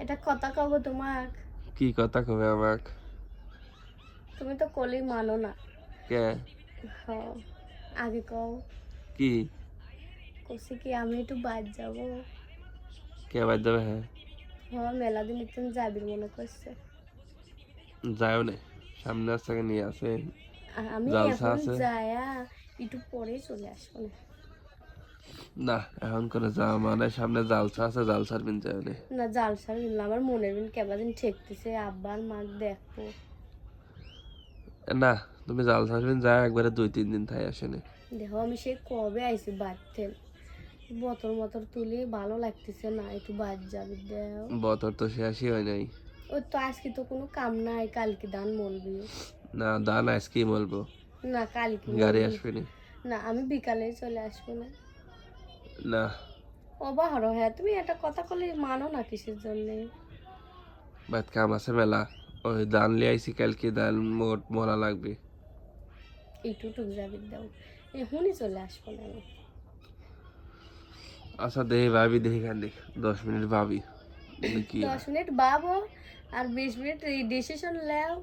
এটা কথা কব তোমাক? কি কথা কবে আমাক? তুমি তো কলি মানো না। কে? হ, আগে কও। কি? কইছি কি আমি একটু বাইর যাব। কে বাদ যাবে? হ্যাঁ, মেলা দিন একটু যাবির মনে করছে। যাও নে, সামনে থেকে নিয়ে আসে, আমি জালসা এখন আছে। যায়া একটু পরেই চলে আসবো না। না, এখন করে যাওয়া মানে সামনে জালসা আছে, জালসার বিন যাও নে। না জাল সাল নিলাম, আমার মনের বিন কেবা দিন ঠেকতেছে, আব্বার মাক দেখবো। না, তুমি জালসার বিন যাও, একবারে 2-3 দিন থাই আসে নে। দেখো আমি সে কবে আইছি বাড়তে, বতর মতর তুলি ভালো লাগতেছে না, একটু বাদ যাবি দেও। বতর তো শেষই হয় নাই। ওই তো আজকে তো কোনো কাম নাই, কালকে দান মলবি। না, দান আইসক্রিম বলবো, না কালকে গাড়ি মলবি। আসবে নি। না আমি বিকালে চলে আসবো না। না, অবাহর হ্যাঁ, তুমি একটা কথা বলে মানো না কিসের জন্য? বাদ কাম আছে মেলা। ওই দান লিয়ে আইসি, কালকে দান মোট মরা লাগবে। একটু টুক যাবি দাও, এখনই চলে আসবো না আমি। আচ্ছা দেখি ভাবি, দেখি খান দেখ, 10 মিনিট ভাবি কি 10 মিনিট ভাবো, আর 20 মিনিট ডিসিশন নাও।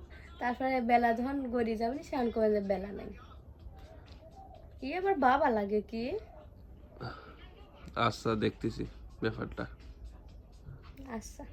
তারপরে বেলা যখন গড়িয়ে যাবে সেখান করে যে বেলা নাই, কি আবার বাবা লাগে কি? আচ্ছা দেখতেছি ব্যাপারটা। আচ্ছা।